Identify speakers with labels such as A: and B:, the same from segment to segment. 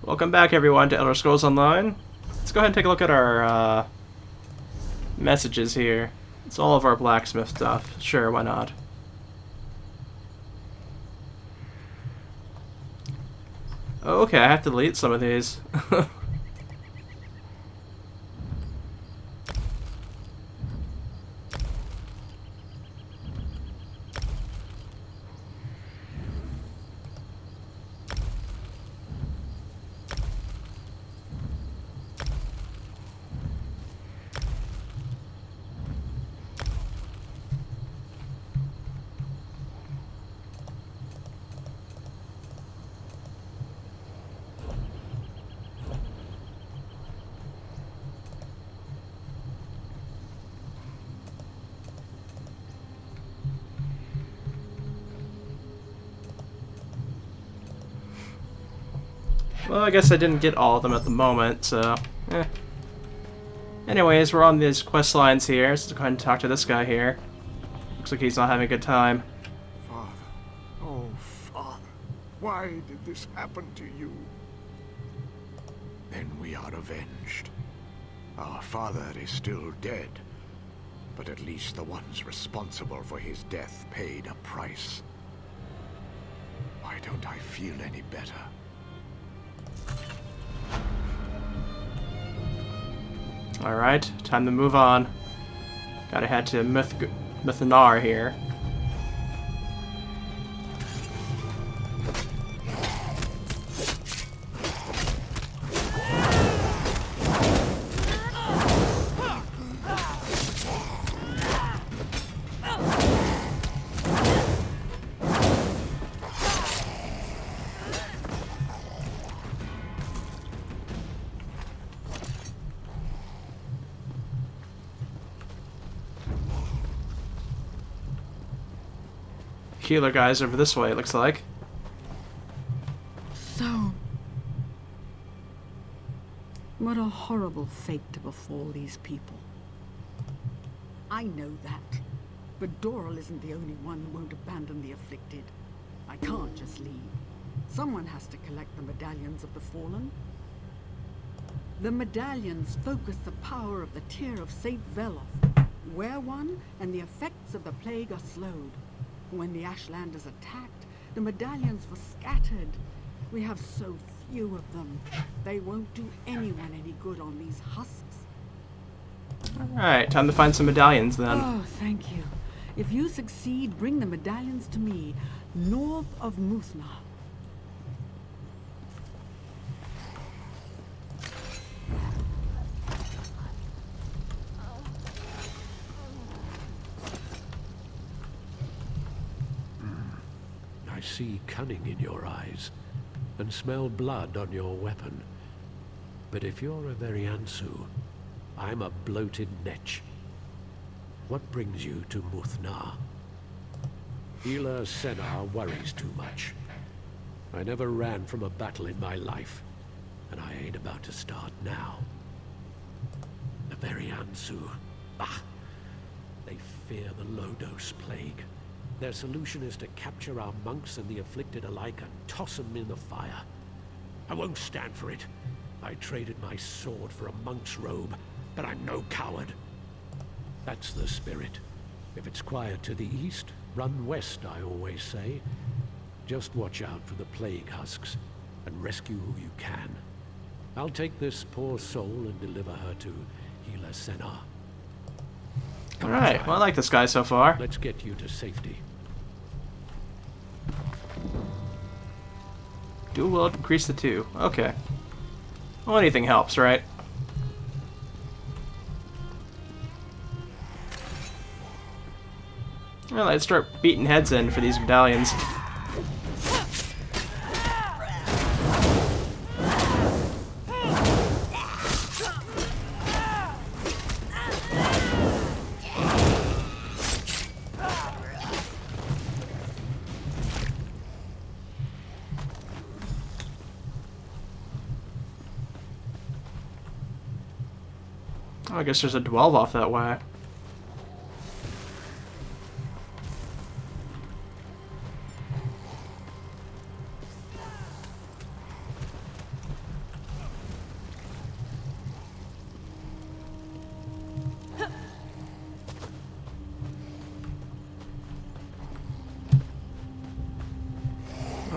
A: Welcome back, everyone, to Elder Scrolls Online. Let's go ahead and take a look at our messages here. It's all of our blacksmith stuff. Sure, why not? Okay, I have to delete some of these. Well, I guess I didn't get all of them at the moment, so... Anyways, we're on these quest lines here, so let's go ahead and talk to this guy here. Looks like he's not having a good time.
B: Father, oh Father, why did this happen to you? Then we are avenged. Our father is still dead, but at least the ones responsible for his death paid a price. Why don't I feel any better?
A: Alright, time to move on. Gotta head to Mythanar here. Healer guys over this way, it looks like.
C: So, what a horrible fate to befall these people. I know that, but Doral isn't the only one who won't abandon the afflicted. I can't just leave. Someone has to collect the medallions of the fallen. The medallions focus the power of the tear of Saint Veloth. Wear one, and the effects of the plague are slowed. When the Ashlanders attacked, the medallions were scattered. We have so few of them. They won't do anyone any good on these husks.
A: Alright, time to find some medallions then.
C: Oh, thank you. If you succeed, bring the medallions to me, north of Muthna.
D: I see cunning in your eyes, and smell blood on your weapon. But if you're a Veriansu, I'm a bloated netch. What brings you to Muthna? Hila Senar worries too much. I never ran from a battle in my life, and I ain't about to start now. The Veriansu, they fear the Lodos plague. Their solution is to capture our monks and the afflicted alike and toss them in the fire. I won't stand for it. I traded my sword for a monk's robe, but I'm no coward. That's the spirit. If it's quiet to the east, run west, I always say. Just watch out for the plague husks and rescue who you can. I'll take this poor soul and deliver her to Hila Senar.
A: Alright, well I like this guy so far.
D: Let's get you to safety.
A: Dual will increase the 2. Okay. Well, anything helps, right? Well, let's start beating heads in for these medallions. Oh, I guess there's a 12 off that way.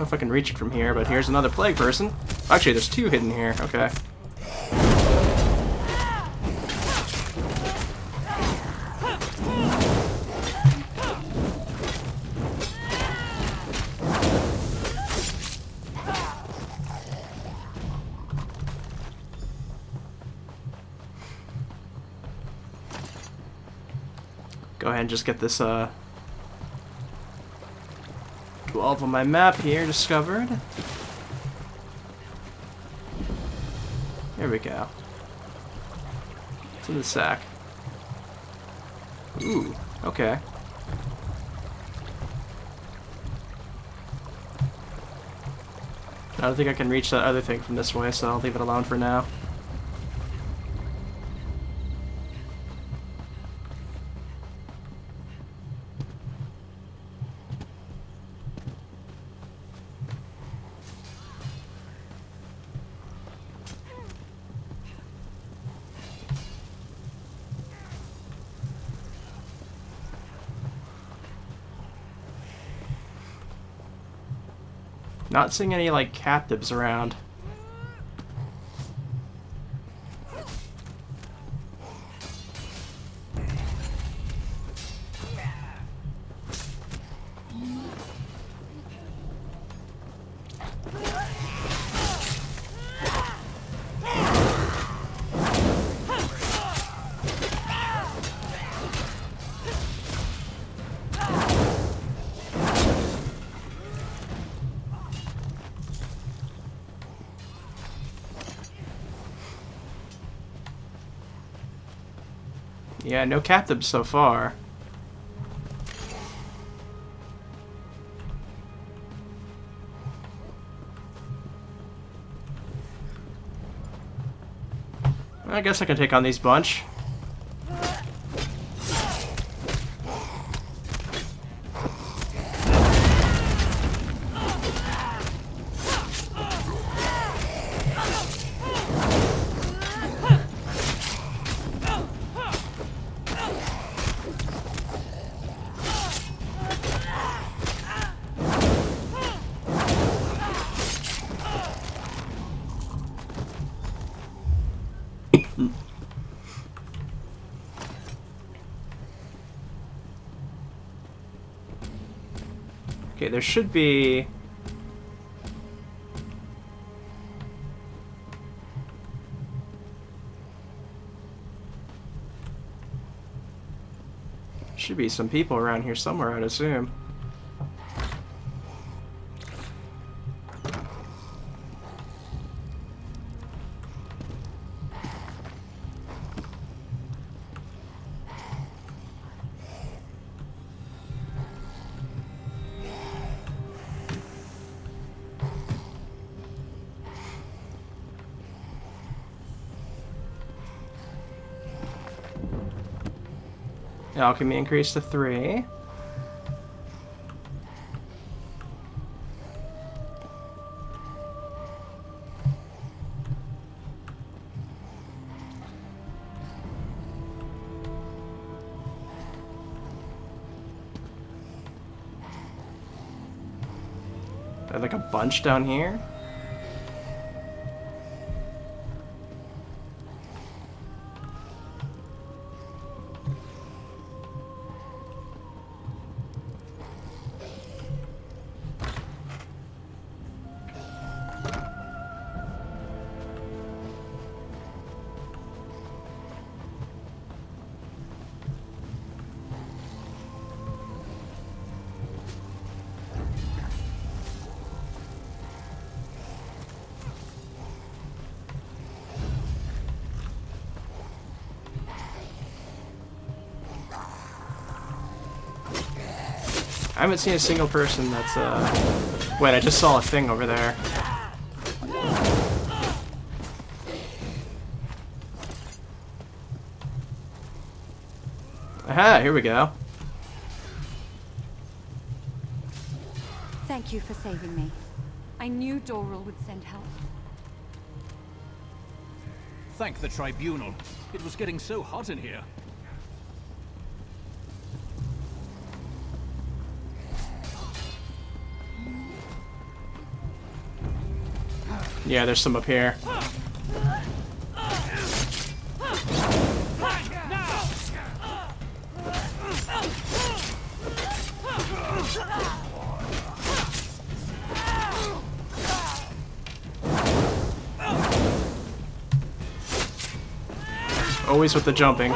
A: if I can reach it from here, but here's another plague person. Actually, there's two hidden here. Okay. Go ahead and just get this 12 on my map here discovered. There we go. It's in the sack. Ooh, okay. I don't think I can reach that other thing from this way, so I'll leave it alone for now. Not seeing any, like, captives around. Yeah, no captives so far. I guess I can take on these bunch. Okay, there should be... Should be some people around here somewhere, I'd assume. Alchemy increased to 3. Like a bunch down here. I haven't seen a single person that's, Wait, I just saw a thing over there. Aha, here we go.
E: Thank you for saving me. I knew Doral would send help.
F: Thank the Tribunal. It was getting so hot in here.
A: Yeah, there's some up here. Always with the jumping.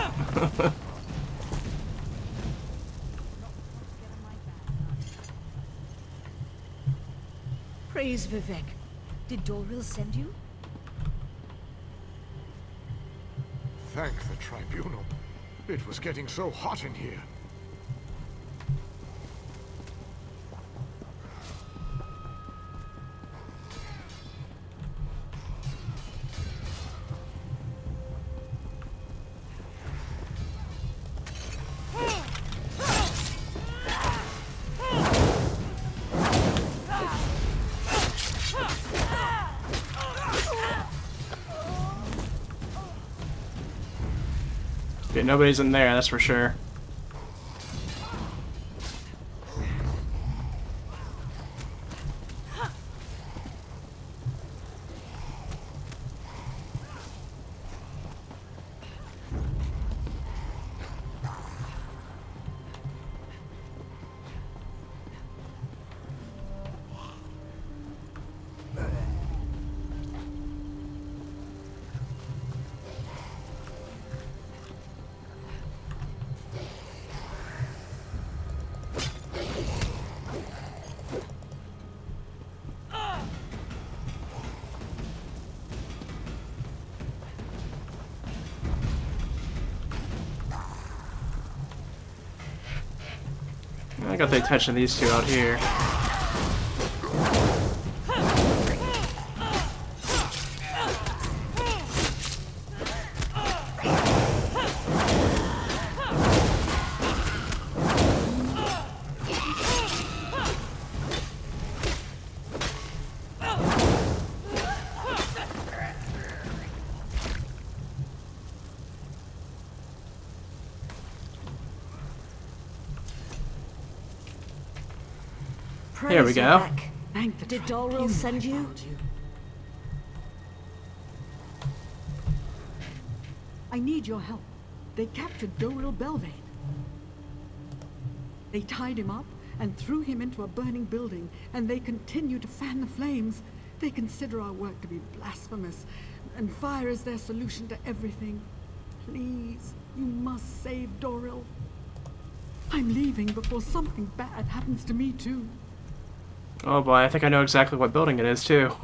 G: Praise Vivek. Did Doril send you?
B: Thank the Tribunal. It was getting so hot in here.
A: Okay, nobody's in there, that's for sure. I got the attention of these two out here. Here we go.
C: Thank the
G: Did
C: Tribunal
G: Doril send
C: I
G: you?
C: found I need your help. They captured Doril Belvane. They tied him up and threw him into a burning building, and they continue to fan the flames. They consider our work to be blasphemous, and fire is their solution to everything. Please, you must save Doril. I'm leaving before something bad happens to me too.
A: Oh boy, I think I know exactly what building it is too.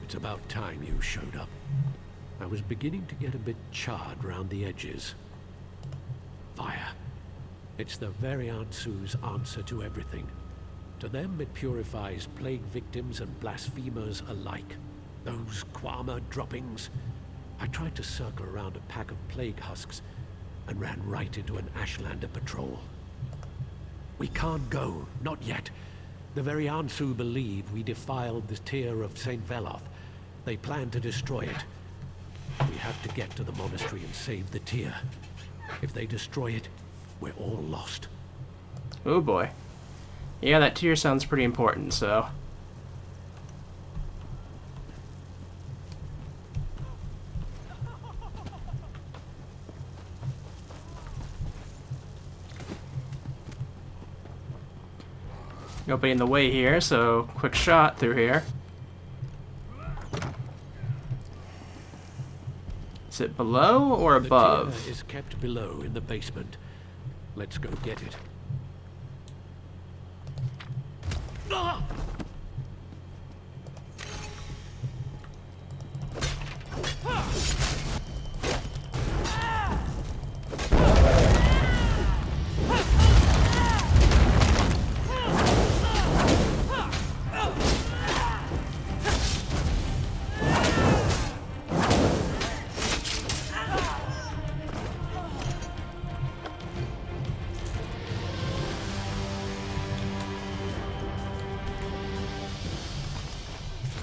D: It's about time you showed up. I was beginning to get a bit charred round the edges. Fire. It's the Variansu's answer to everything. To them, it purifies plague victims and blasphemers alike. Those Kwama droppings. I tried to circle around a pack of plague husks and ran right into an Ashlander patrol. We can't go, not yet. The Variansu believe we defiled the tier of St. Veloth. They plan to destroy it. We have to get to the monastery and save the tier. If they destroy it, we're all lost.
A: Oh boy. Yeah, that tier sounds pretty important, so... Nobody in the way here, so quick shot through here. Is it below or above?
D: The tier is kept below in the basement. Let's go get it.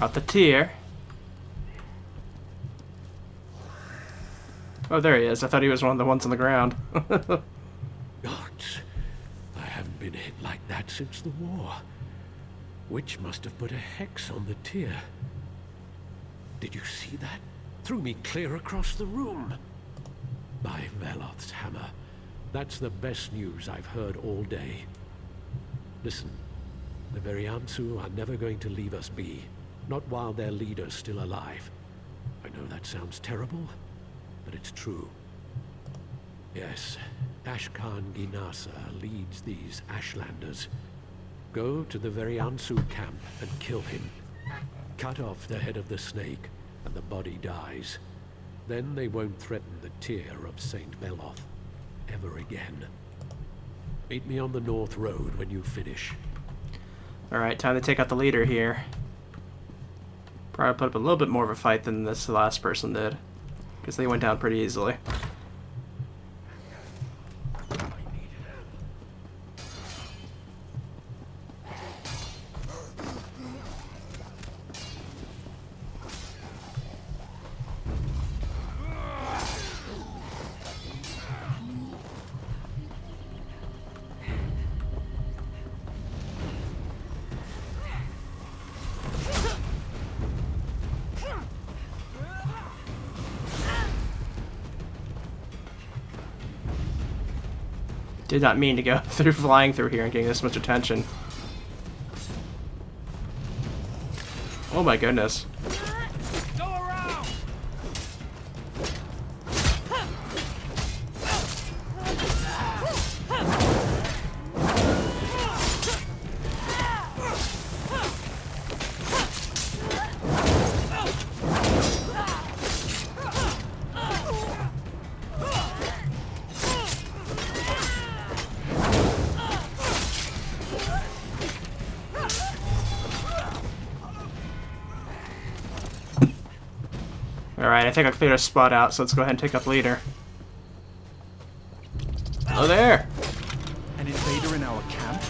A: Got the tier. Oh, there he is. I thought he was one of the ones on the ground.
D: Gods, I haven't been hit like that since the war. Witch must have put a hex on the tier. Did you see that? Threw me clear across the room. By Veloth's hammer. That's the best news I've heard all day. Listen, the Veriansu are never going to leave us be. Not while their leader's still alive. I know that sounds terrible, but it's true. Yes, Ashkan Ginasa leads these Ashlanders. Go to the Veriansu camp and kill him. Cut off the head of the snake, and the body dies. Then they won't threaten the tier of Saint Veloth ever again. Meet me on the North Road when you finish.
A: Alright, time to take out the leader here. Probably put up a little bit more of a fight than this last person did, because they went down pretty easily. Did not mean to go flying through here and getting this much attention. Oh my goodness.
F: Go around!
A: Alright, I think I cleared a spot out, so let's go ahead and take up leader. Oh, there!
F: An invader in our camp?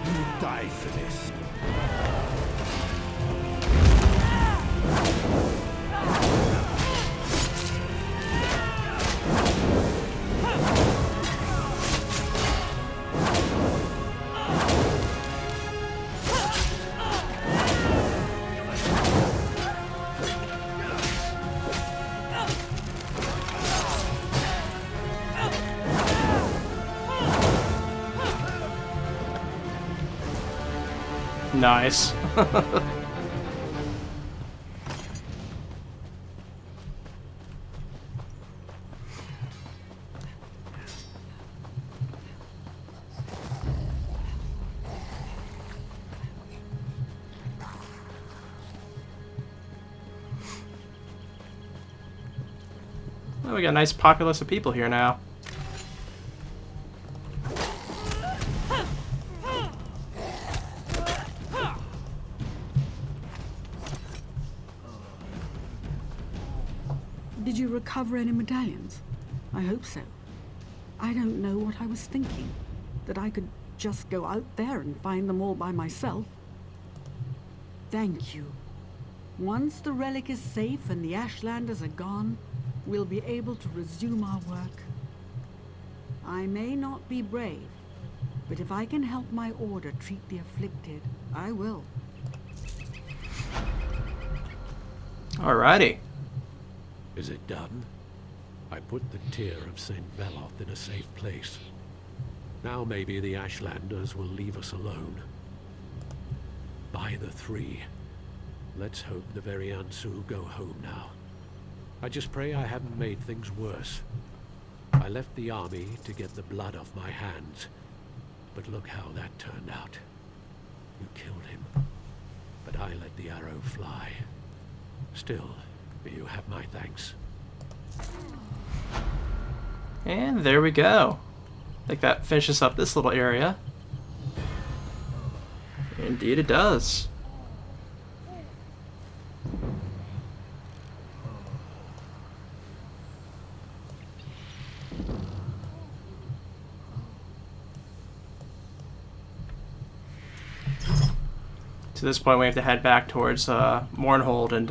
F: You will die for this.
A: Nice. Oh, we got a nice populace of people here now.
C: Did you recover any medallions? I hope so. I don't know what I was thinking. That I could just go out there and find them all by myself. Thank you. Once the relic is safe and the Ashlanders are gone, we'll be able to resume our work. I may not be brave, but if I can help my order treat the afflicted, I will.
A: Alrighty.
D: Is it done? I put the tier of St. Veloth in a safe place. Now maybe the Ashlanders will leave us alone. By the three. Let's hope the Veriansu go home now. I just pray I haven't made things worse. I left the army to get the blood off my hands. But look how that turned out. You killed him. But I let the arrow fly. Still, you have my thanks.
A: And there we go. I think that finishes up this little area. Indeed it does. To this point, we have to head back towards Mournhold and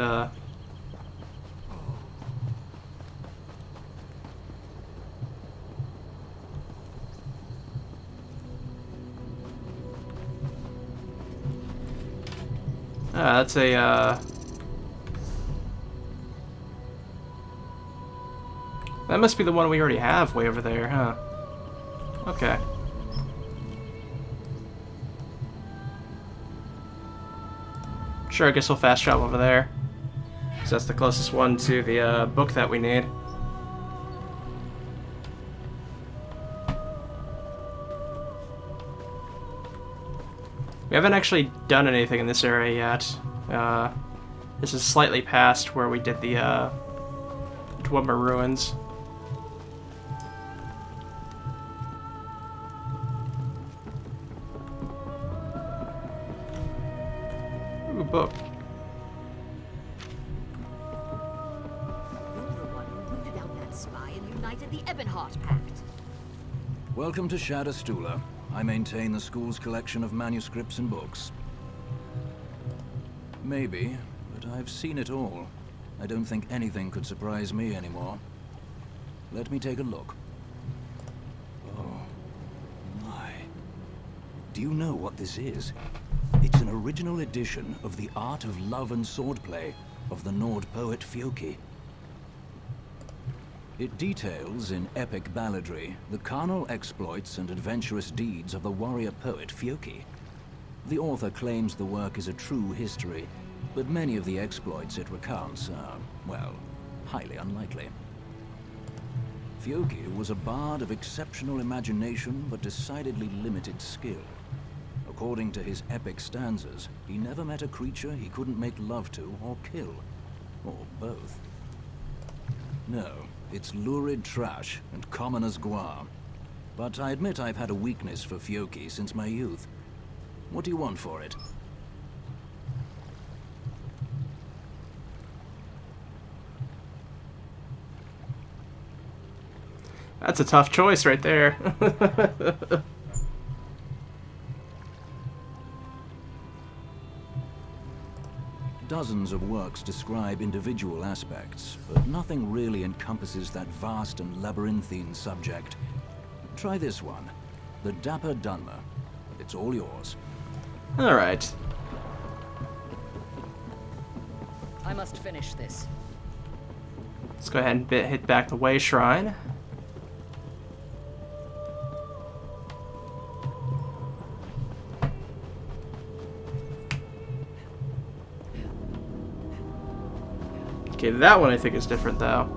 A: that's a that must be the one we already have way over there, huh? Okay. Sure, I guess we'll fast travel over there. So that's the closest one to the book that we need. We haven't actually done anything in this area yet. This is slightly past where we did the Dwemer ruins. Ooh, book.
G: You're the one who rooted out that spy and united the Ebonheart Pact.
H: Welcome to Shadowstula. I maintain the school's collection of manuscripts and books. Maybe, but I've seen it all. I don't think anything could surprise me anymore. Let me take a look. Oh, my. Do you know what this is? It's an original edition of The Art of Love and Swordplay of the Nord poet Fjoki. It details in epic balladry the carnal exploits and adventurous deeds of the warrior poet Fjoki. The author claims the work is a true history, but many of the exploits it recounts are, well, highly unlikely. Fjoki was a bard of exceptional imagination but decidedly limited skill. According to his epic stanzas, he never met a creature he couldn't make love to or kill, or both. No. It's lurid trash and common as guar. But I admit I've had a weakness for Fjoki since my youth. What do you want for it?
A: That's a tough choice right there.
H: Dozens of works describe individual aspects, but nothing really encompasses that vast and labyrinthine subject. Try this one, the Dapper Dunmer. It's all yours.
A: Alright.
G: I must finish this.
A: Let's go ahead and hit back the Way Shrine. Okay, that one I think is different, though.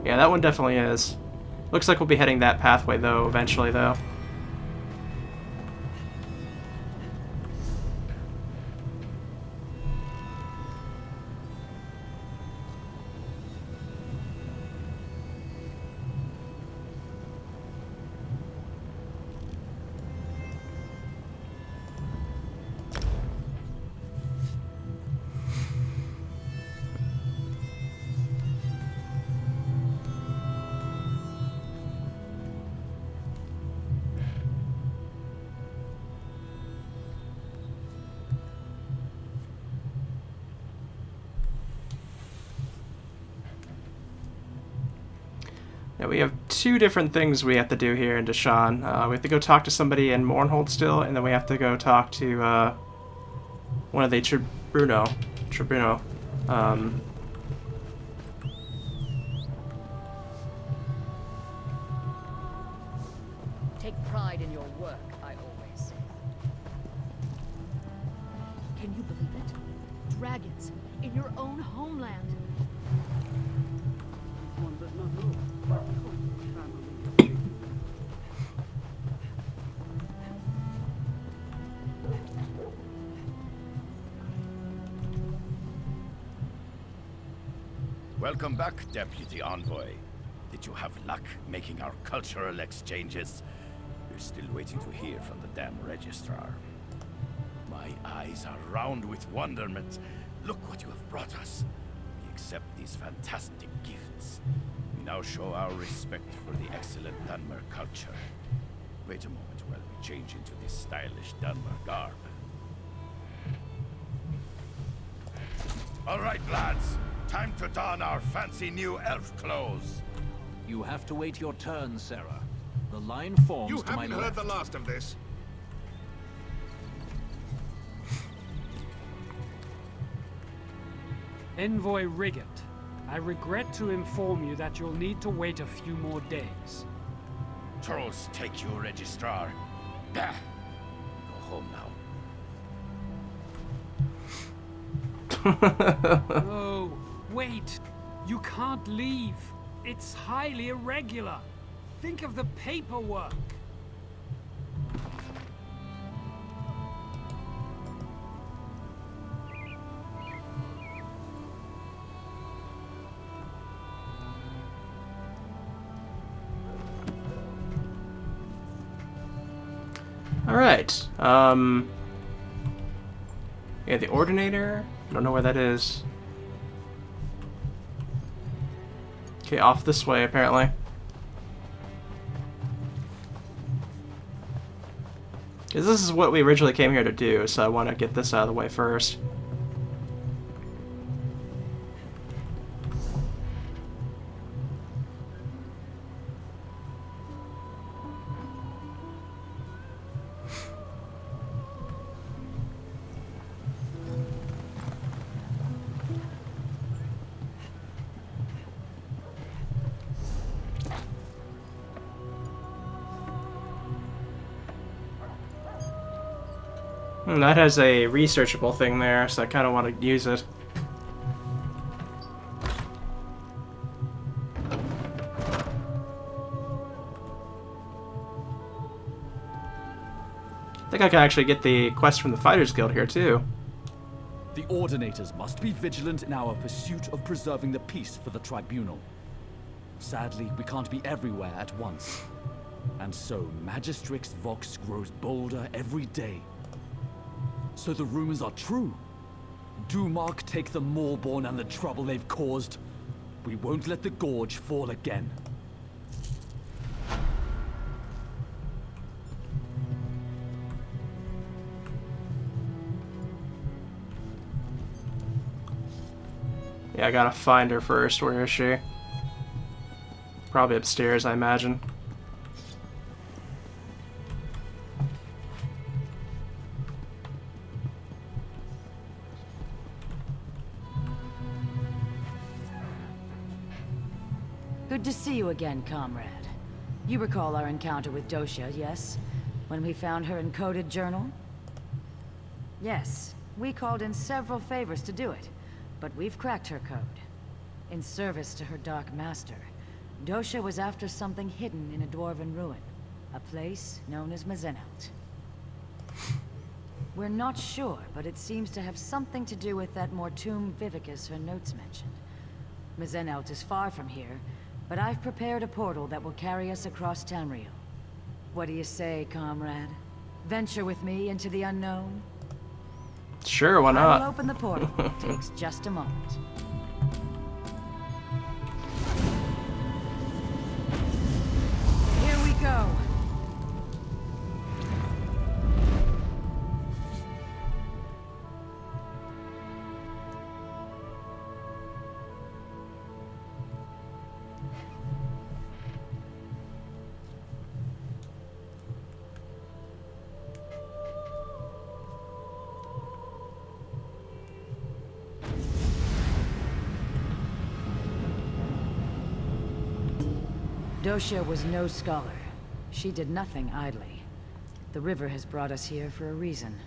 A: Yeah, that one definitely is. Looks like we'll be heading that pathway, though, eventually, though. Now we have two different things we have to do here in Deshawn. We have to go talk to somebody in Mournhold still, and then we have to go talk to one of the Tribruno.
G: Take pride in your work, I always say. Can you believe it? Dragons in your own homeland.
F: Welcome back, Deputy Envoy. Did you have luck making our cultural exchanges? We're still waiting to hear from the damn registrar. My eyes are round with wonderment. Look what you have brought us. We accept these fantastic gifts. We now show our respect for the excellent Dunmer culture. Wait a moment while we change into this stylish Dunmer garb. All right, lads. Time to don our fancy new elf clothes.
H: You have to wait your turn, Sarah. The line forms
B: You
H: to my
B: haven't heard
H: left.
B: the last of this.
I: Envoy Riggett, I regret to inform you that you'll need to wait a few more days.
F: Trolls take you, Registrar. Bah. Go home now.
I: Oh, wait! You can't leave! It's highly irregular! Think of the paperwork!
A: Alright, yeah, the Ordinator? I don't know where that is. Okay, off this way, apparently. Because this is what we originally came here to do, so I want to get this out of the way first. That has a researchable thing there, so I kind of want to use it. I think I can actually get the quest from the Fighters Guild here, too.
J: The Ordinators must be vigilant in our pursuit of preserving the peace for the Tribunal. Sadly, we can't be everywhere at once. And so, Magistrix Vox grows bolder every day. So the rumors are true. Do Mark take the Moorborn and the trouble they've caused? We won't let the Gorge fall again.
A: Yeah, I gotta find her first. Where is she? Probably upstairs, I imagine.
K: Good to see you again, comrade. You recall our encounter with Dosha, yes? When we found her encoded journal? Yes, we called in several favors to do it, but we've cracked her code. In service to her Dark Master, Dosha was after something hidden in a dwarven ruin, a place known as Mazenelt. We're not sure, but it seems to have something to do with that Mortum Vivicus her notes mentioned. Mazenelt is far from here, but I've prepared a portal that will carry us across Tamriel. What do you say, comrade? Venture with me into the unknown?
A: Sure, why not?
K: I'll open the portal. It takes just a moment. Here we go. Dosha was no scholar. She did nothing idly. The river has brought us here for a reason.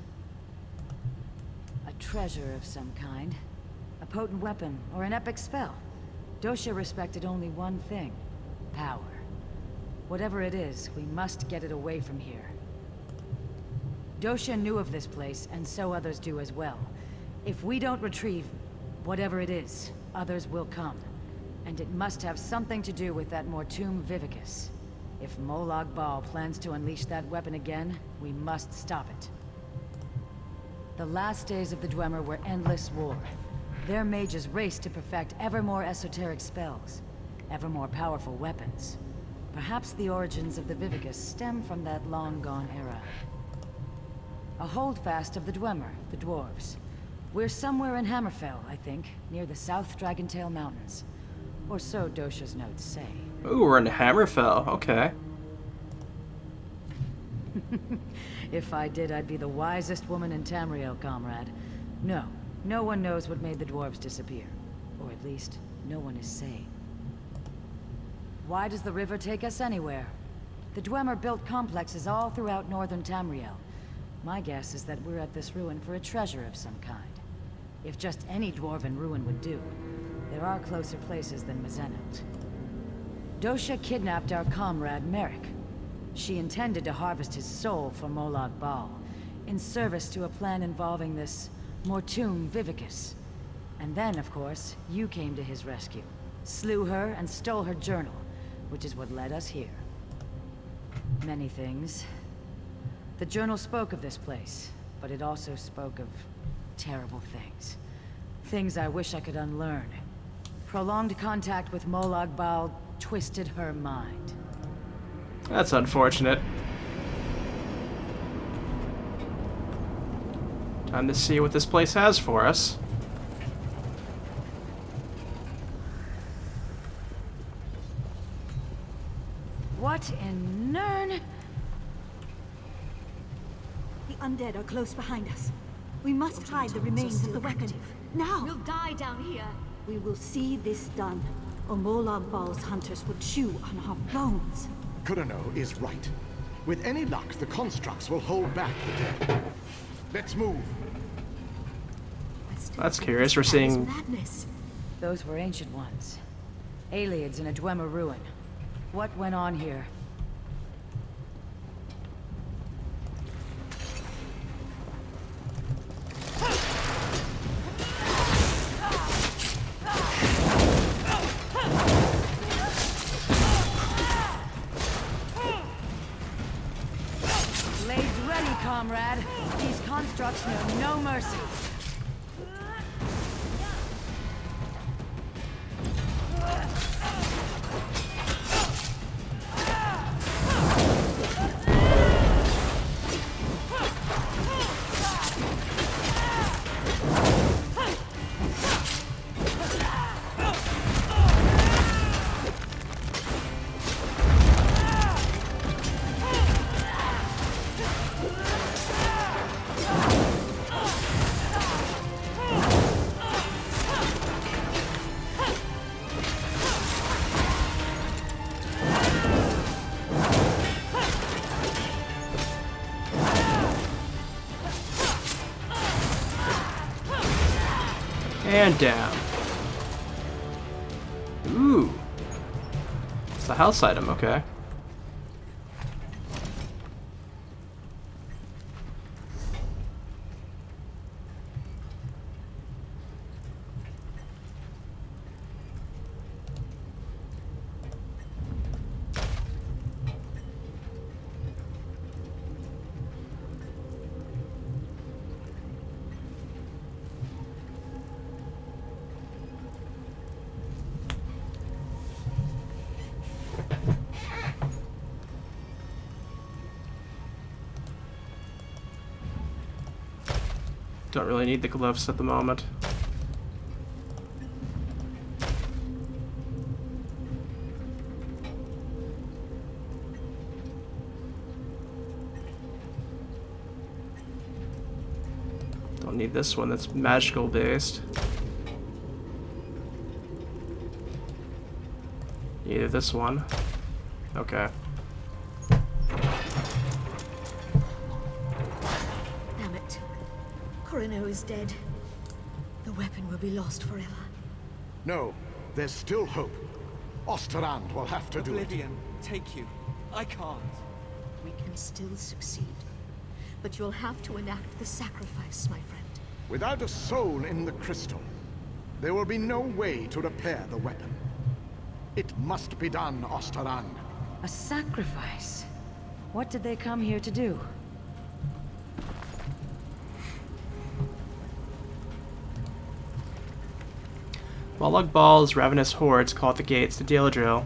K: A treasure of some kind. A potent weapon, or an epic spell. Dosha respected only one thing. Power. Whatever it is, we must get it away from here. Dosha knew of this place, and so others do as well. If we don't retrieve whatever it is, others will come. And it must have something to do with that Mortum Vivicus. If Molag Bal plans to unleash that weapon again, we must stop it. The last days of the Dwemer were endless war. Their mages raced to perfect ever more esoteric spells, ever more powerful weapons. Perhaps the origins of the Vivicus stem from that long-gone era. A holdfast of the Dwemer, the dwarves. We're somewhere in Hammerfell, I think, near the South Dragontail Mountains. Or so Dosha's notes say.
A: Ooh, we're in Hammerfell. Okay.
K: If I did, I'd be the wisest woman in Tamriel, comrade. No, no one knows what made the dwarves disappear. Or at least, no one is sane. Why does the river take us anywhere? The Dwemer built complexes all throughout northern Tamriel. My guess is that we're at this ruin for a treasure of some kind. If just any dwarven ruin would do, there are closer places than Mazenelt. Dosha kidnapped our comrade, Merrick. She intended to harvest his soul for Molag Bal, in service to a plan involving this Mortum Vivicus. And then, of course, you came to his rescue, slew her and stole her journal, which is what led us here. Many things. The journal spoke of this place, but it also spoke of terrible things. Things I wish I could unlearn. Prolonged contact with Molag Bal twisted her mind.
A: That's unfortunate. Time to see what this place has for us.
K: What in Nern?
L: The undead are close behind us. We must hide the remains of the weapon. Now!
G: We'll die down here.
L: We will see this done, or Molag Bal's hunters will chew on our bones.
B: Kurano is right. With any luck, the constructs will hold back the dead. Let's move.
A: That's curious. We're seeing...
L: Madness.
K: Those were ancient ones. Aliens in a Dwemer ruin. What went on here? Blades ready, comrade. These constructs know no mercy.
A: And down. Ooh. It's the house item, okay. Don't really need the gloves at the moment. Don't need this one, that's magical based. Either this one. Okay.
L: Damn it. Kurano is dead. The weapon will be lost forever.
B: No, there's still hope. Osterrand will have to do it.
M: Oblivion, take you. I can't.
L: We can still succeed. But you'll have to enact the sacrifice, my friend.
B: Without a soul in the crystal, there will be no way to repair the weapon. It must be done, Osterrand.
K: A sacrifice? What did they come here to do?
A: Molag Bal's ravenous hordes call at the gates to Deirdre.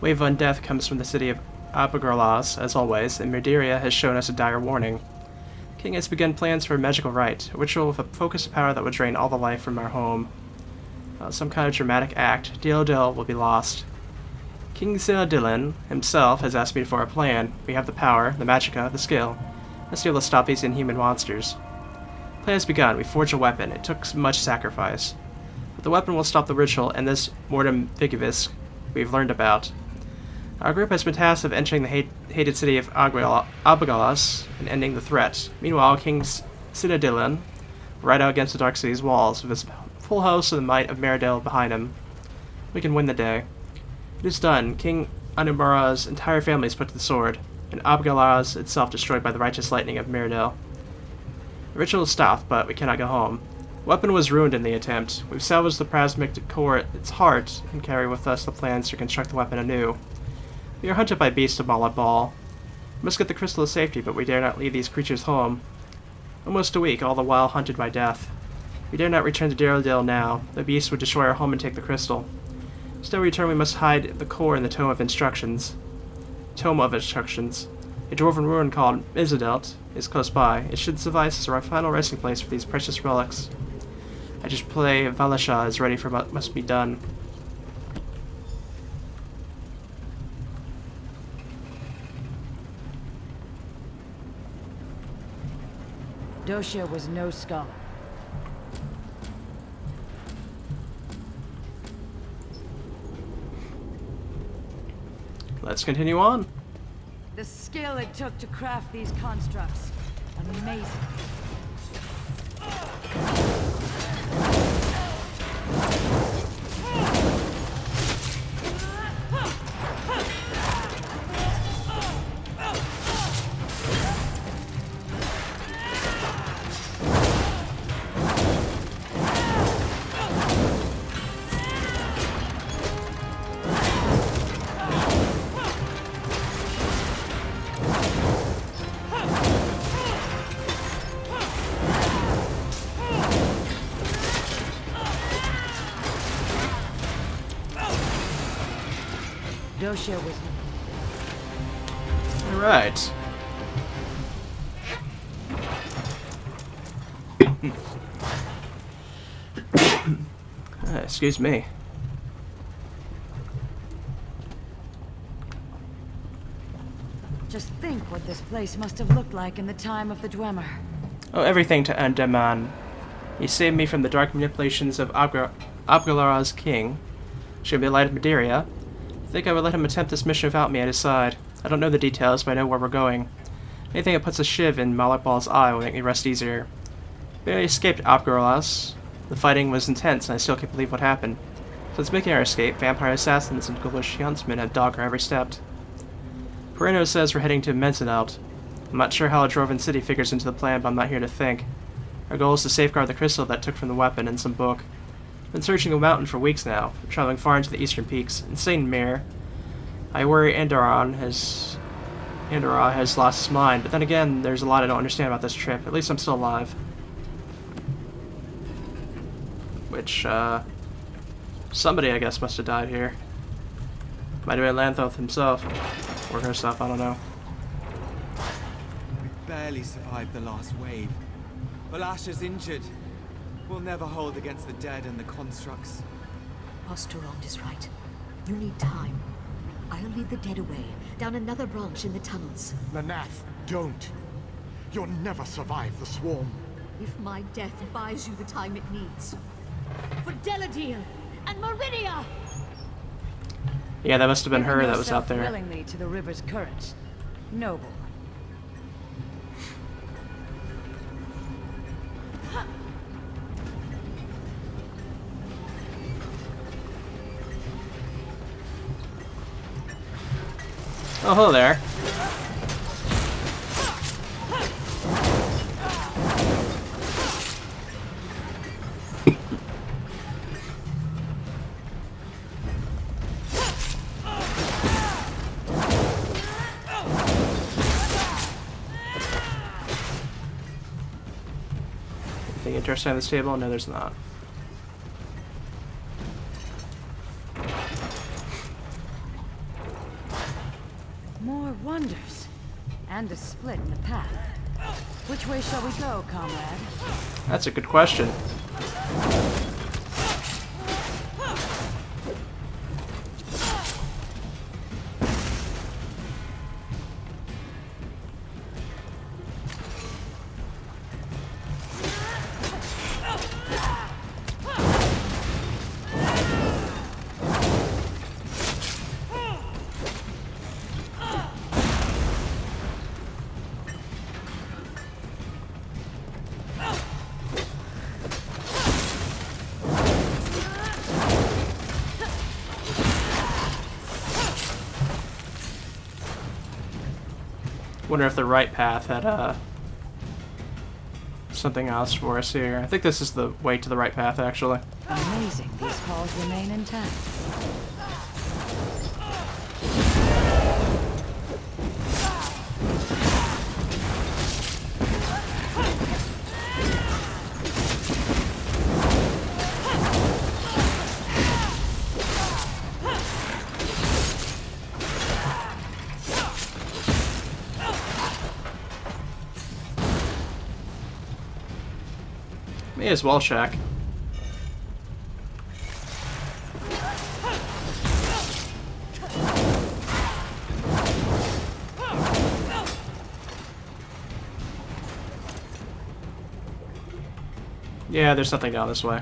A: Wave of Undeath comes from the city of Abergorlas, as always, and Mirdiria has shown us a dire warning. King has begun plans for a magical rite, a ritual with a focus of power that would drain all the life from our home. Some kind of dramatic act. Dil will be lost. King Siladilan himself has asked me for a plan. We have the power, the magicka, the skill. Let's be able to stop these inhuman monsters. The plan has begun. We forged a weapon. It took much sacrifice. But the weapon will stop the ritual and this mortem vicivis we've learned about. Our group has been tasked with entering the hated city of Abigalas and ending the threat. Meanwhile, King Siladilan will ride out against the Dark City's walls with his full host of the might of Meridel behind him. We can win the day. It is done. King Anumara's entire family is put to the sword, and Abigalas itself destroyed by the righteous lightning of Meridel. The ritual is stopped, but we cannot go home. The weapon was ruined in the attempt. We've salvaged the plasmic core at its heart, and carry with us the plans to construct the weapon anew. We are hunted by beasts of Malad Bal. We must get the crystal to safety, but we dare not leave these creatures home. Almost a week, all the while hunted by death. We dare not return to Daredale now. The beast would destroy our home and take the crystal. Still return, we must hide the core in the Tome of Instructions. A dwarven ruin called Izadelt is close by. It should suffice as our final resting place for these precious relics. I just pray Valasha is ready for what must be done.
K: Dosha was no scholar.
A: Let's continue on.
K: The skill it took to craft these constructs. Amazing. Dosha was...
A: Alright. Excuse me.
K: Just think what this place must have looked like in the time of the Dwemer.
A: Oh, everything to Andaman. He saved me from the dark manipulations of Abgalara's king. Should be a light of Madeira. I think I would let him attempt this mission without me at his side. I don't know the details, but I know where we're going. Anything that puts a shiv in Malak Bal's eye will make me rest easier. Barely escaped Abgaras. The fighting was intense, and I still can't believe what happened. Since making our escape, vampire assassins and ghoulish huntsmen have dogged our every step. Perino says we're heading to Menzenelt. I'm not sure how a Dwarven city figures into the plan, but I'm not here to think. Our goal is to safeguard the crystal that took from the weapon and some book. I've been searching the mountain for weeks now, traveling far into the eastern peaks. Insane mare. I worry Andorra has lost his mind, but then again, there's a lot I don't understand about this trip. At least I'm still alive. Which, somebody, I guess, must have died here. Might have been Lanthoth himself. Or herself, I don't know.
M: We barely survived the last wave. Valasha's injured. We'll never hold against the dead and the constructs.
L: Osterond is right. You need time. I'll lead the dead away, down another branch in the tunnels.
B: Lanath, don't. You'll never survive the swarm.
L: If my death buys you the time it needs. For Deladil and Meridia!
A: Yeah, that must have been her that was out there.
K: Willingly to the river's current. Noble.
A: Oh, hello there. Anything interesting on this table? No, there's not.
K: More wonders. And a split in the path. Which way shall we go, comrade?
A: That's a good question. Wonder if the right path had something else for us here. I think this is the way to the right path, actually.
K: Amazing, these halls remain intact.
A: May as well check. Yeah, there's something down this way.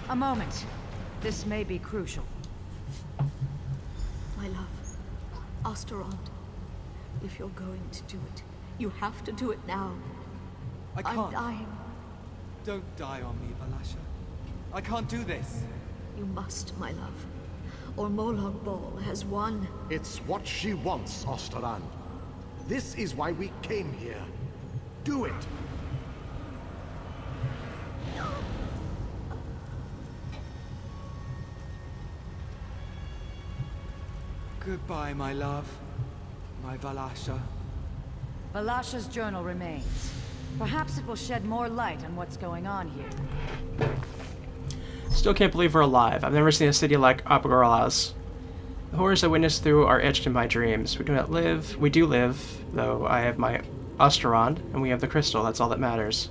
K: A moment. This may be crucial.
L: My love, Osterond, if you're going to do it, you have to do it now.
M: I can't.
L: I'm dying.
M: Don't die on me, Valasha. I can't do this.
L: You must, my love. Or Molag Bal has won.
B: It's what she wants, Osterand. This is why we came here. Do it!
M: Goodbye, my love. My Valasha.
K: Valasha's journal remains. Perhaps it will shed more light on what's going on here.
A: Still can't believe we're alive. I've never seen a city like Abagarlas. The horrors I witnessed through are etched in my dreams. We do live, though I have my Osterond, and we have the crystal, that's all that matters.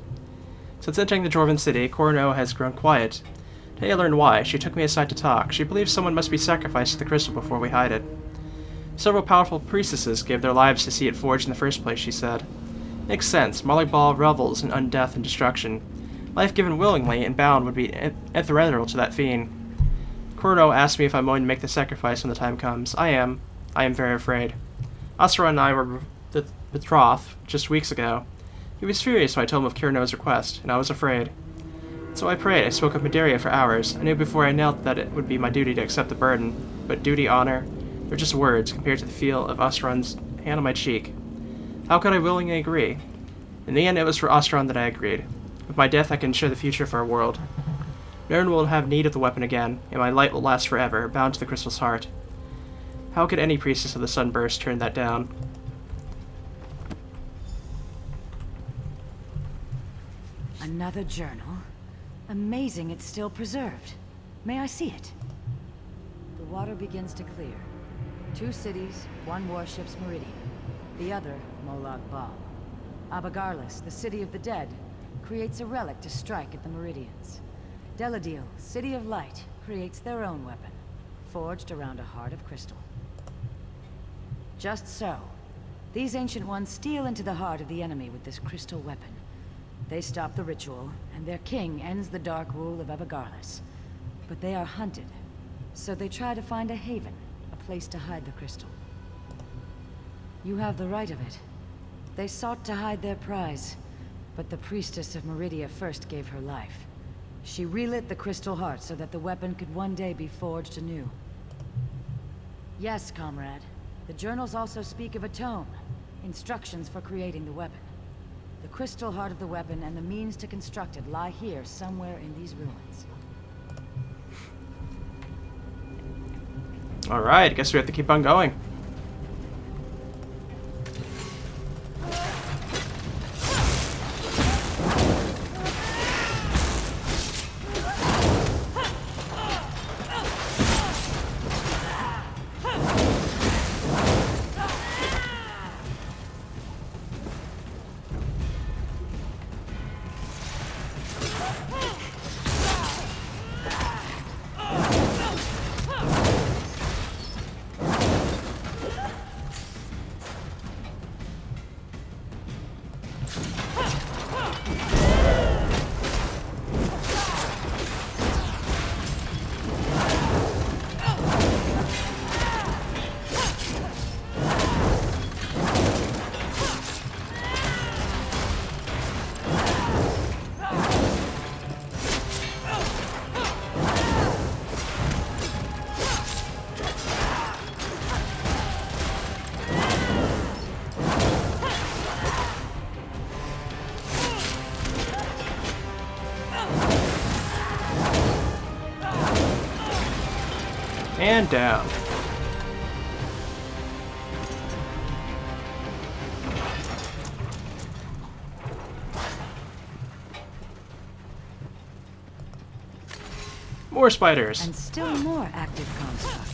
A: Since entering the Dwarven city, Corno has grown quiet. Today I learned why. She took me aside to talk. She believes someone must be sacrificed to the crystal before we hide it. Several powerful priestesses gave their lives to see it forged in the first place, she said. Makes sense. Molag Bal revels in undeath and destruction. Life given willingly and bound would be ethereal to that fiend. Corno asked me if I'm willing to make the sacrifice when the time comes. I am. I am very afraid. Asura and I were betrothed just weeks ago. He was furious when I told him of Corno's request, and I was afraid. So I prayed. I spoke of Mideria for hours. I knew before I knelt that it would be my duty to accept the burden. But duty, honor, they're just words compared to the feel of Osterond's hand on my cheek. How could I willingly agree? In the end, it was for Osterond that I agreed. With my death, I can ensure the future for our world. No one will have need of the weapon again, and my light will last forever, bound to the crystal's heart. How could any priestess of the Sunburst turn that down?
K: Another journal? Amazing it's still preserved. May I see it? The water begins to clear. 2 cities, 1 warship's meridian. The other, Molag Bal. Abagarlis, the city of the dead, creates a relic to strike at the meridians. Deladil, city of light, creates their own weapon, forged around a heart of crystal. Just so. These ancient ones steal into the heart of the enemy with this crystal weapon. They stop the ritual, and their king ends the dark rule of Abagarlis. But they are hunted, so they try to find a haven, a place to hide the crystal. You have the right of it. They sought to hide their prize, but the priestess of Meridia first gave her life. She relit the crystal heart so that the weapon could one day be forged anew. Yes, comrade. The journals also speak of a tome, instructions for creating the weapon. The crystal heart of the weapon and the means to construct it lie here somewhere in these ruins.
A: Alright, I guess we have to keep on going. And down. More spiders.
K: And still more active constructs.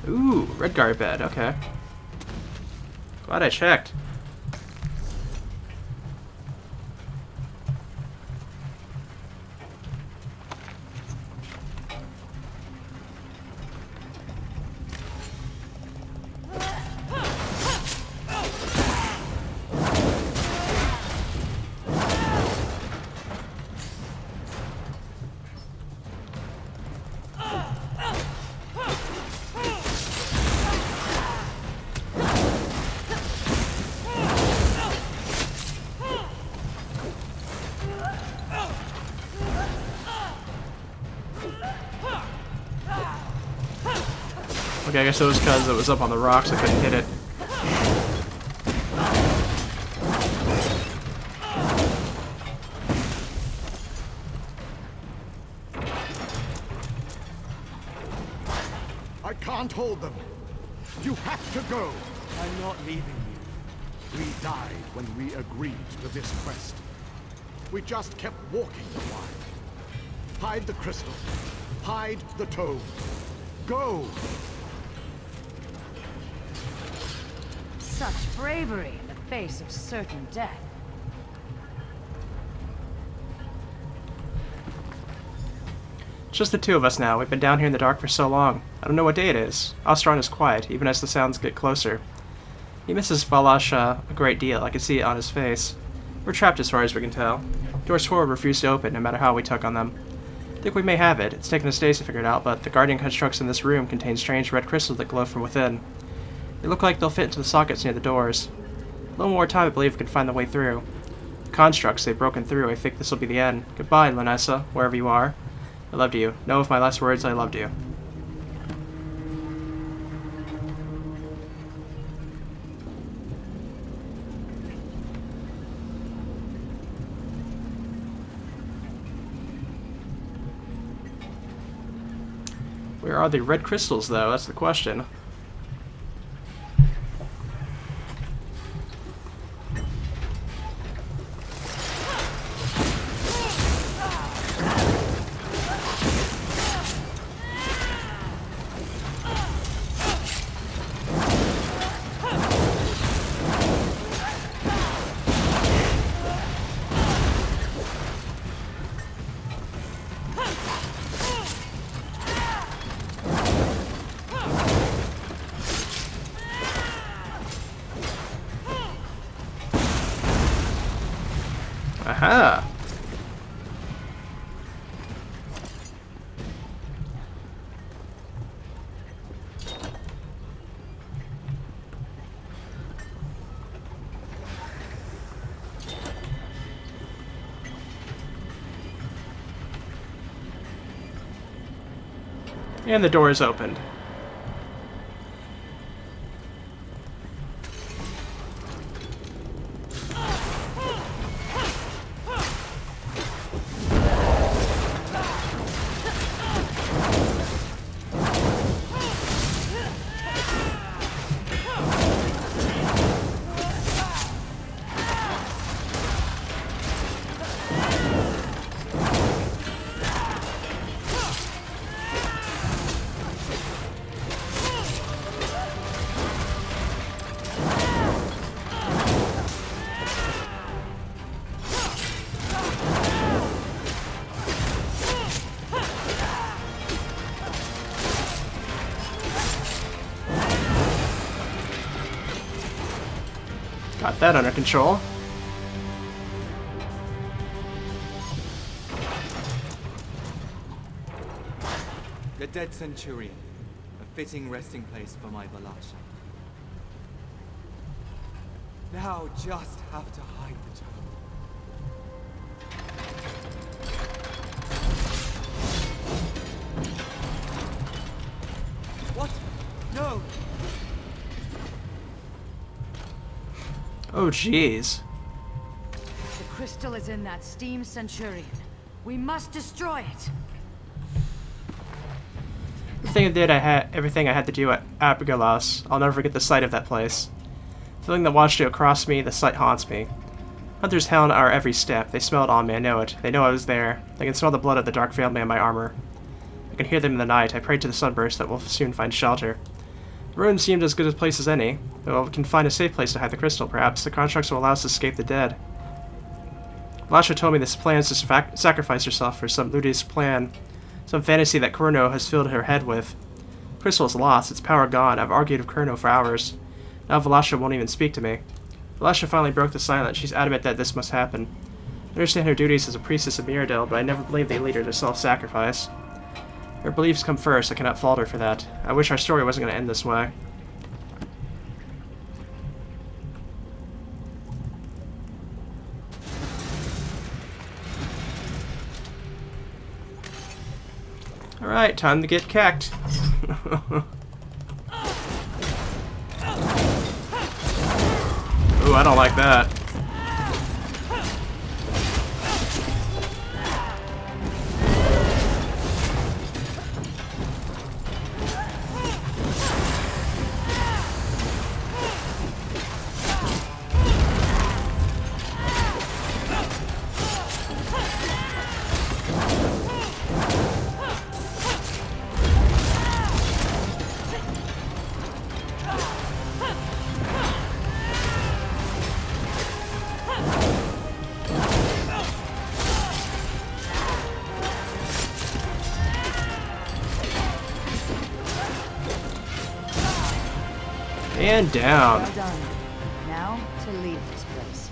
A: Ooh, Redguard bed, okay. Glad I checked. Okay, I guess it was because it was up on the rocks, I couldn't hit it.
B: I can't hold them. You have to go.
N: I'm not leaving you. We died when we agreed to this quest.
B: We just kept walking a while. Hide the crystal. Hide the toad. Go!
K: Such bravery in the face of certain death.
A: Just the two of us now. We've been down here in the dark for so long. I don't know what day it is. Ostron is quiet, even as the sounds get closer. He misses Falasha a great deal. I can see it on his face. We're trapped as far as we can tell. Doors forward refuse to open, no matter how we tug on them. I think we may have it. It's taken us days to figure it out, but the guardian constructs in this room contain strange red crystals that glow from within. They look like they'll fit into the sockets near the doors. A little more time, I believe we can find the way through. The constructs, they've broken through. I think this will be the end. Goodbye, Lanessa, wherever you are. I loved you. Know with my last words, I loved you. Where are the red crystals, though? That's the question. Aha! And the door is opened. Got that under control.
M: The dead Centurion. A fitting resting place for my Valasha. Now just have to hide the tome. What? No!
A: Oh, jeez.
K: The crystal is in that steam Centurion. We must destroy it.
A: Everything I had to do at Abigalos. I'll never forget the sight of that place. Feeling the watch across me, the sight haunts me. Hunters hound our every step. They smell it on me, I know it. They know I was there. They can smell the blood of the dark family on my armor. I can hear them in the night. I prayed to the sunburst that we'll soon find shelter. The ruin seemed as good a place as any. Though we can find a safe place to hide the crystal, perhaps. The constructs will allow us to escape the dead. Lasha told me this plan is to sacrifice herself for some ludicrous plan. Some fantasy that Kurno has filled her head with. The crystal is lost, its power gone. I've argued with Kurno for hours. Now Valasha won't even speak to me. Valasha finally broke the silence. She's adamant that this must happen. I understand her duties as a priestess of Mirrodale, but I never believed they lead her to self-sacrifice. Her beliefs come first. I cannot fault her for that. I wish our story wasn't going to end this way. Alright, time to get cacked. Ooh, I don't like that. And down.
K: Well done. Now to leave this place.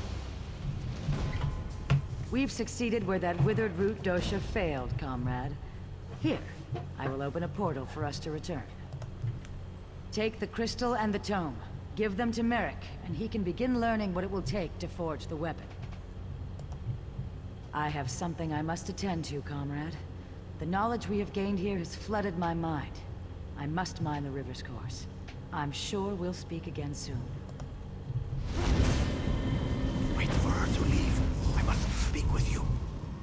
K: We've succeeded where that withered root dosha failed, comrade. Here, I will open a portal for us to return. Take the crystal and the tome. Give them to Merrick, and he can begin learning what it will take to forge the weapon. I have something I must attend to, comrade. The knowledge we have gained here has flooded my mind. I must mind the river's course. I'm sure we'll speak again soon.
B: Wait for her to leave. I must speak with you.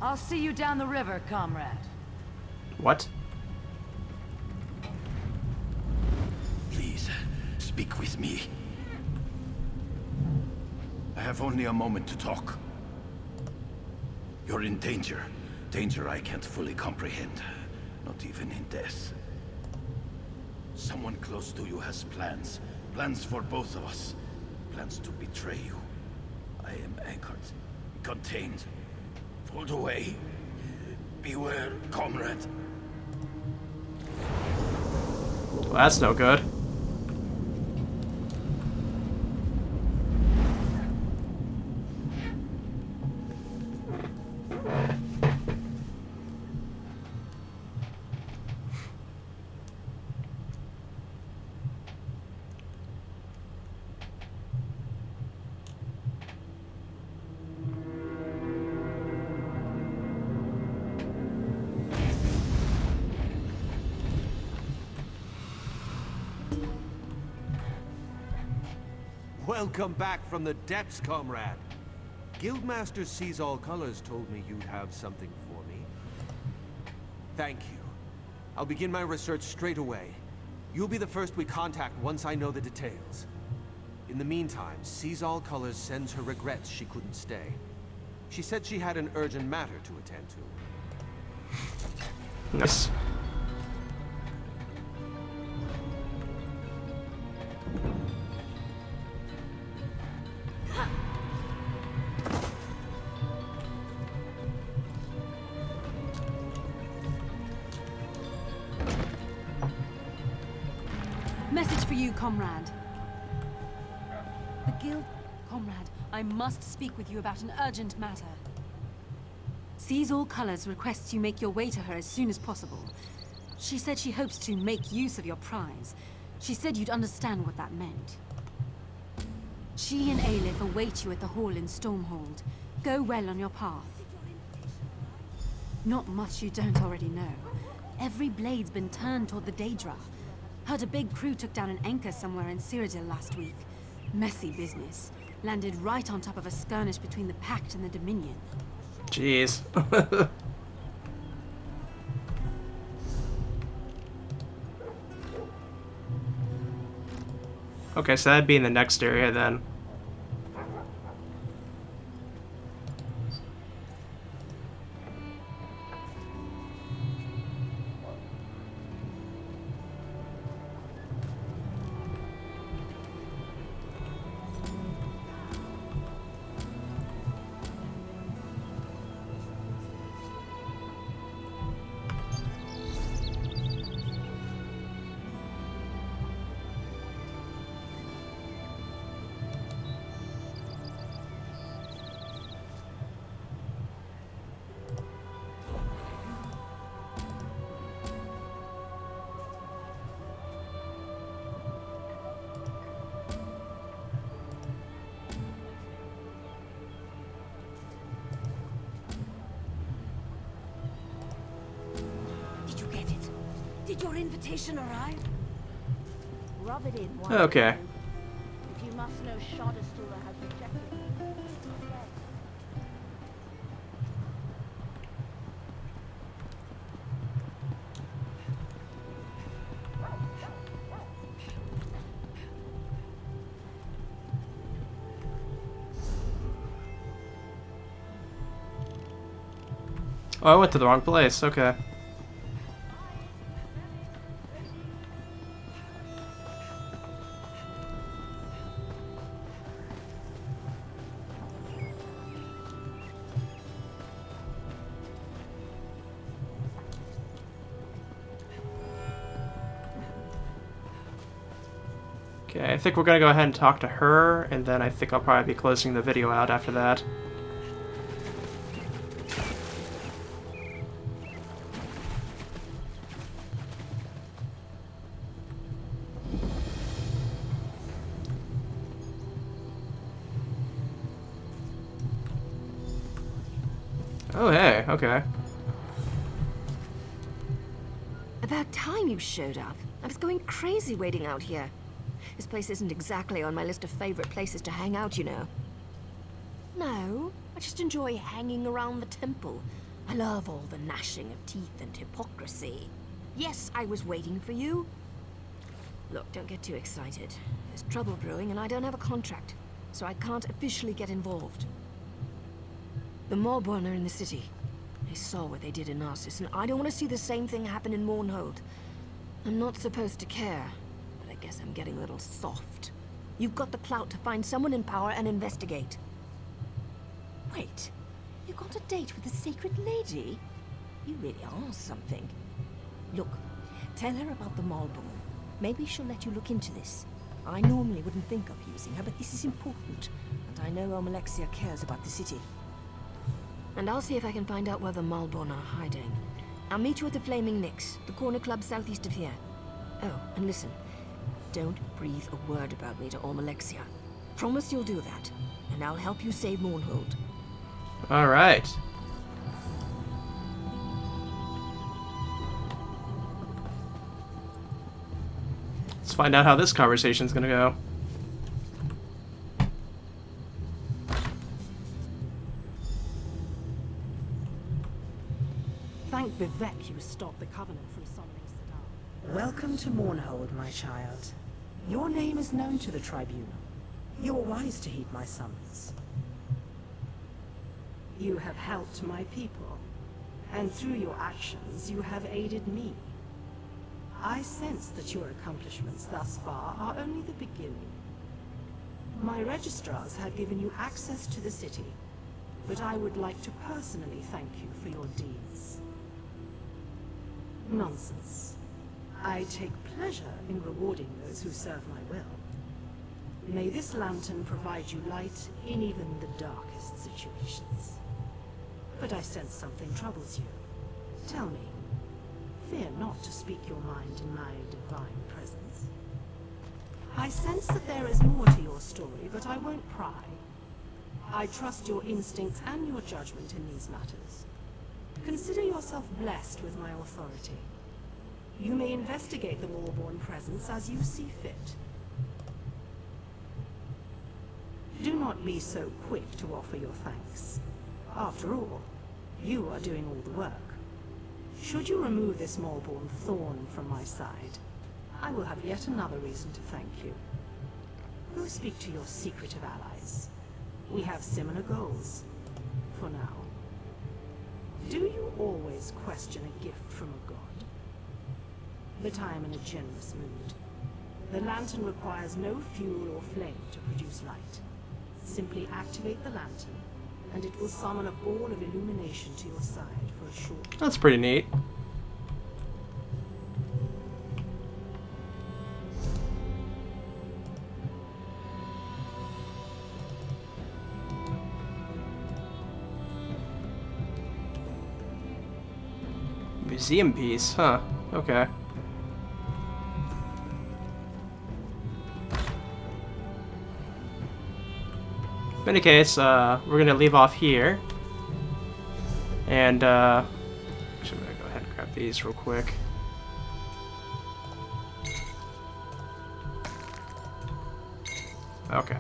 K: I'll see you down the river, comrade.
A: What?
F: Please, speak with me. I have only a moment to talk. You're in danger. Danger I can't fully comprehend. Not even in death. Someone close to you has plans. Plans for both of us. Plans to betray you. I am anchored. Contained. Pulled away. Beware, comrade.
A: Well, that's no good.
N: Welcome back from the depths, comrade. Guildmaster Sees All Colors told me you'd have something for me. Thank you. I'll begin my research straight away. You'll be the first we contact once I know the details. In the meantime, Sees All Colors sends her regrets she couldn't stay. She said she had an urgent matter to attend to.
A: Nice.
E: Message for you, comrade. The guild... Comrade, I must speak with you about an urgent matter. Sees All Colors requests you make your way to her as soon as possible. She said she hopes to make use of your prize. She said you'd understand what that meant. She and Aelif await you at the hall in Stormhold. Go well on your path. Not much you don't already know. Every blade's been turned toward the Daedra. Heard a big crew took down an anchor somewhere in Cyrodiil last week. Messy business. Landed right on top of a skirmish between the Pact and the Dominion.
A: Jeez. Okay, so that'd be in the next area then.
O: Did your invitation arrive? Rub it in.
A: Okay.
O: If you must know, Shadowstula has rejected me.
A: Oh, I went to the wrong place. Okay. Okay, I think we're gonna go ahead and talk to her, and then I think I'll probably be closing the video out after that. Oh, hey, okay.
L: About time you showed up. I was going crazy waiting out here. This place isn't exactly on my list of favorite places to hang out, you know. No, I just enjoy hanging around the temple. I love all the gnashing of teeth and hypocrisy. Yes, I was waiting for you. Look, don't get too excited. There's trouble brewing and I don't have a contract, so I can't officially get involved. The Maulborn are in the city. They saw what they did in Narcissus, and I don't want to see the same thing happen in Mournhold. I'm not supposed to care, but I guess I'm getting a little soft. You've got the clout to find someone in power and investigate. Wait, you got a date with the Sacred Lady? You really are something. Look, tell her about the Maulborn. Maybe she'll let you look into this. I normally wouldn't think of using her, but this is important, and I know Alexia cares about the city. And I'll see if I can find out where the Maulborn are hiding. I'll meet you at the Flaming Nix, the corner club southeast of here. Oh, and listen. Don't breathe a word about me to Alexia. Promise you'll do that, and I'll help you save Mournhold.
A: Alright. Let's find out how this conversation's gonna go.
O: Thank Vivek you stopped the Covenant from summoning Sadar.
P: Welcome to Mournhold, my child. Your name is known to the Tribunal. You are wise to heed my summons. You have helped my people, and through your actions, you have aided me. I sense that your accomplishments thus far are only the beginning. My registrars have given you access to the city, but I would like to personally thank you for your deeds. Nonsense. I take pleasure in rewarding those who serve my will. May this lantern provide you light in even the darkest situations. But I sense something troubles you. Tell me. Fear not to speak your mind in my divine presence. I sense that there is more to your story, but I won't pry. I trust your instincts and your judgment in these matters. Consider yourself blessed with my authority. You may investigate the Moorborn presence as you see fit. Do not be so quick to offer your thanks. After all, you are doing all the work. Should you remove this Moorborn thorn from my side, I will have yet another reason to thank you. Go speak to your secretive allies. We have similar goals, for now. Do you always question a gift from a god? But I am in a generous mood. The lantern requires no fuel or flame to produce light. Simply activate the lantern, and it will summon a ball of illumination to your side for a short time.
A: That's pretty neat. Museum piece, huh? Okay. In any case, we're gonna leave off here. And, actually, I'm gonna go ahead and grab these real quick. Okay.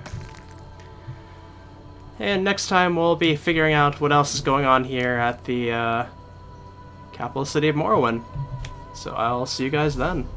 A: And next time we'll be figuring out what else is going on here at the, capital city of Morrowind. So I'll see you guys then.